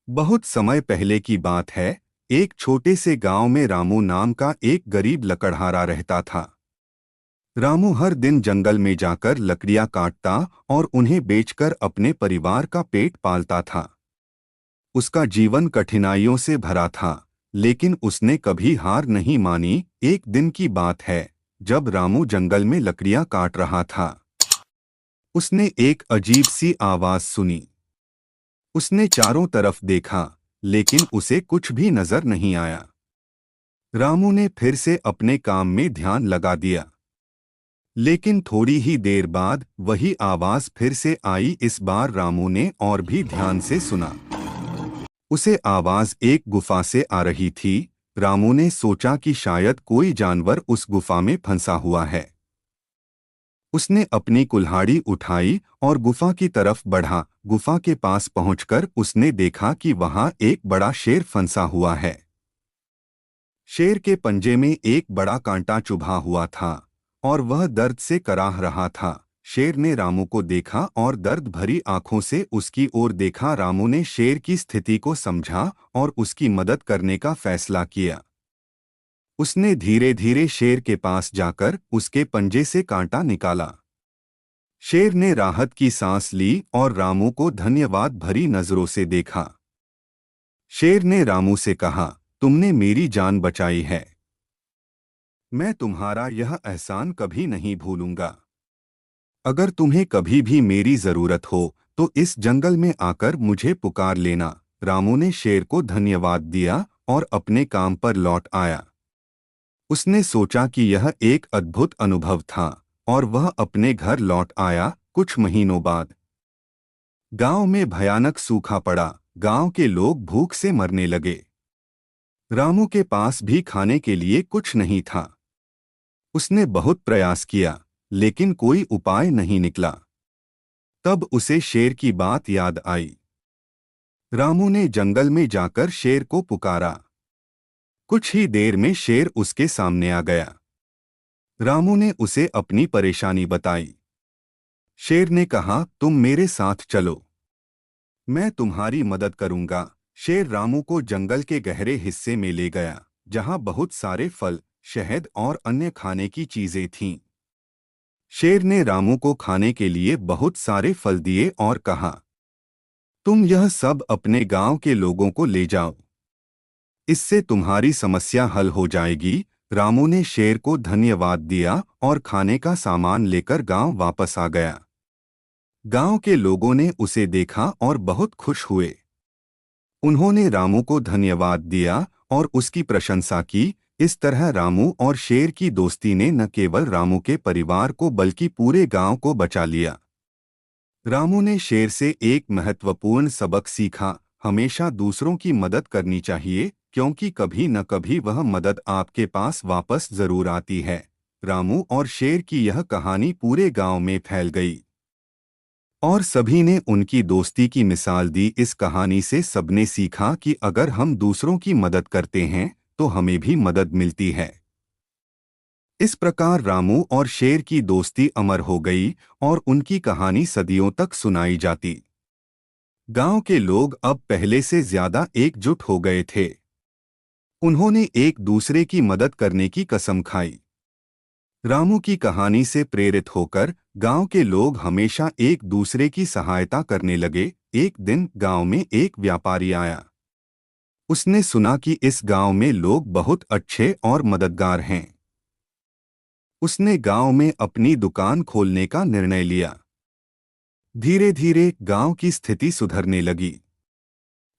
बहुत समय पहले की बात है। एक छोटे से गांव में रामू नाम का एक गरीब लकड़हारा रहता था। रामू हर दिन जंगल में जाकर लकड़ियां काटता और उन्हें बेचकर अपने परिवार का पेट पालता था। उसका जीवन कठिनाइयों से भरा था, लेकिन उसने कभी हार नहीं मानी। एक दिन की बात है, जब रामू जंगल में लकड़ियां काट रहा था। उसने एक अजीब सी आवाज सुनी। उसने चारों तरफ देखा, लेकिन उसे कुछ भी नजर नहीं आया। रामू ने फिर से अपने काम में ध्यान लगा दिया, लेकिन थोड़ी ही देर बाद वही आवाज फिर से आई। इस बार रामू ने और भी ध्यान से सुना। उसे आवाज एक गुफा से आ रही थी। रामू ने सोचा कि शायद कोई जानवर उस गुफा में फंसा हुआ है। उसने अपनी कुल्हाड़ी उठाई और गुफा की तरफ बढ़ा। गुफा के पास पहुंचकर उसने देखा कि वहां एक बड़ा शेर फंसा हुआ है। शेर के पंजे में एक बड़ा कांटा चुभा हुआ था और वह दर्द से कराह रहा था। शेर ने रामू को देखा और दर्द भरी आंखों से उसकी ओर देखा। रामू ने शेर की स्थिति को समझा और उसकी मदद करने का फैसला किया। उसने धीरे धीरे शेर के पास जाकर उसके पंजे से कांटा निकाला। शेर ने राहत की सांस ली और रामू को धन्यवाद भरी नजरों से देखा। शेर ने रामू से कहा, तुमने मेरी जान बचाई है। मैं तुम्हारा यह एहसान कभी नहीं भूलूंगा। अगर तुम्हें कभी भी मेरी जरूरत हो तो इस जंगल में आकर मुझे पुकार लेना। रामू ने शेर को धन्यवाद दिया और अपने काम पर लौट आया। उसने सोचा कि यह एक अद्भुत अनुभव था और वह अपने घर लौट आया। कुछ महीनों बाद गांव में भयानक सूखा पड़ा। गांव के लोग भूख से मरने लगे। रामू के पास भी खाने के लिए कुछ नहीं था। उसने बहुत प्रयास किया, लेकिन कोई उपाय नहीं निकला। तब उसे शेर की बात याद आई। रामू ने जंगल में जाकर शेर को पुकारा। कुछ ही देर में शेर उसके सामने आ गया। रामू ने उसे अपनी परेशानी बताई। शेर ने कहा, तुम मेरे साथ चलो, मैं तुम्हारी मदद करूंगा। शेर रामू को जंगल के गहरे हिस्से में ले गया, जहां बहुत सारे फल, शहद और अन्य खाने की चीजें थीं। शेर ने रामू को खाने के लिए बहुत सारे फल दिए और कहा, तुम यह सब अपने गांव के लोगों को ले जाओ। इससे तुम्हारी समस्या हल हो जाएगी। रामू ने शेर को धन्यवाद दिया और खाने का सामान लेकर गांव वापस आ गया। गांव के लोगों ने उसे देखा और बहुत खुश हुए। उन्होंने रामू को धन्यवाद दिया और उसकी प्रशंसा की। इस तरह रामू और शेर की दोस्ती ने न केवल रामू के परिवार को बल्कि पूरे गांव को बचा लिया। रामू ने शेर से एक महत्वपूर्ण सबक सीखा, हमेशा दूसरों की मदद करनी चाहिए, क्योंकि कभी न कभी वह मदद आपके पास वापस जरूर आती है। रामू और शेर की यह कहानी पूरे गांव में फैल गई और सभी ने उनकी दोस्ती की मिसाल दी। इस कहानी से सबने सीखा कि अगर हम दूसरों की मदद करते हैं तो हमें भी मदद मिलती है। इस प्रकार रामू और शेर की दोस्ती अमर हो गई और उनकी कहानी सदियों तक सुनाई जाती। गांव के लोग अब पहले से ज्यादा एकजुट हो गए थे। उन्होंने एक दूसरे की मदद करने की कसम खाई। रामू की कहानी से प्रेरित होकर गांव के लोग हमेशा एक दूसरे की सहायता करने लगे। एक दिन गांव में एक व्यापारी आया। उसने सुना कि इस गांव में लोग बहुत अच्छे और मददगार हैं। उसने गांव में अपनी दुकान खोलने का निर्णय लिया। धीरे धीरे गांव की स्थिति सुधरने लगी।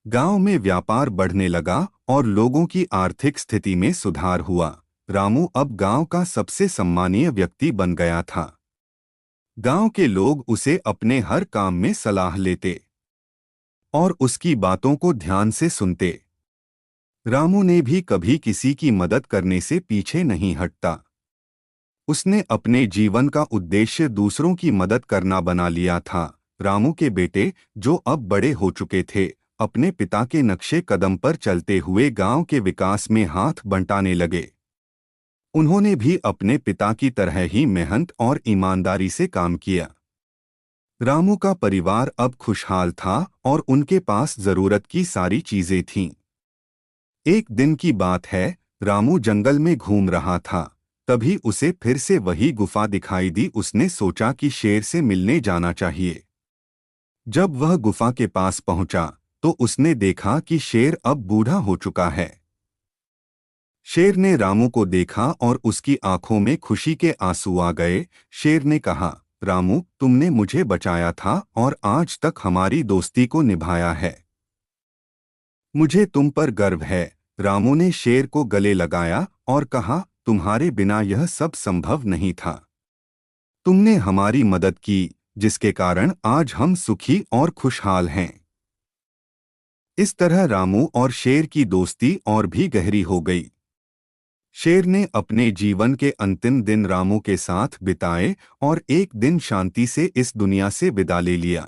गांव में व्यापार बढ़ने लगा और लोगों की आर्थिक स्थिति में सुधार हुआ। रामू अब गांव का सबसे सम्मानीय व्यक्ति बन गया था। गांव के लोग उसे अपने हर काम में सलाह लेते और उसकी बातों को ध्यान से सुनते। रामू ने भी कभी किसी की मदद करने से पीछे नहीं हटता। उसने अपने जीवन का उद्देश्य दूसरों की मदद करना बना लिया था। रामू के बेटे, जो अब बड़े हो चुके थे, अपने पिता के नक्शे कदम पर चलते हुए गांव के विकास में हाथ बंटाने लगे। उन्होंने भी अपने पिता की तरह ही मेहनत और ईमानदारी से काम किया। रामू का परिवार अब खुशहाल था और उनके पास जरूरत की सारी चीजें थीं। एक दिन की बात है, रामू जंगल में घूम रहा था। तभी उसे फिर से वही गुफा दिखाई दी। उसने सोचा कि शेर से मिलने जाना चाहिए। जब वह गुफा के पास पहुंचा तो उसने देखा कि शेर अब बूढ़ा हो चुका है। शेर ने रामू को देखा और उसकी आंखों में खुशी के आंसू आ गए। शेर ने कहा, रामू, तुमने मुझे बचाया था और आज तक हमारी दोस्ती को निभाया है। मुझे तुम पर गर्व है। रामू ने शेर को गले लगाया और कहा, तुम्हारे बिना यह सब संभव नहीं था। तुमने हमारी मदद की, जिसके कारण आज हम सुखी और खुशहाल हैं। इस तरह रामू और शेर की दोस्ती और भी गहरी हो गई। शेर ने अपने जीवन के अंतिम दिन रामू के साथ बिताए और एक दिन शांति से इस दुनिया से विदा ले लिया।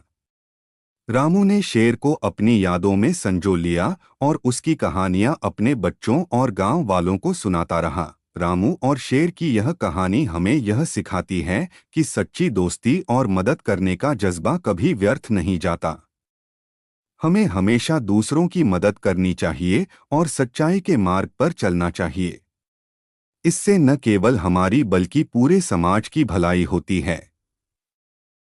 रामू ने शेर को अपनी यादों में संजो लिया और उसकी कहानियां अपने बच्चों और गांव वालों को सुनाता रहा। रामू और शेर की यह कहानी हमें यह सिखाती है कि सच्ची दोस्ती और मदद करने का जज्बा कभी व्यर्थ नहीं जाता। हमें हमेशा दूसरों की मदद करनी चाहिए और सच्चाई के मार्ग पर चलना चाहिए। इससे न केवल हमारी बल्कि पूरे समाज की भलाई होती है।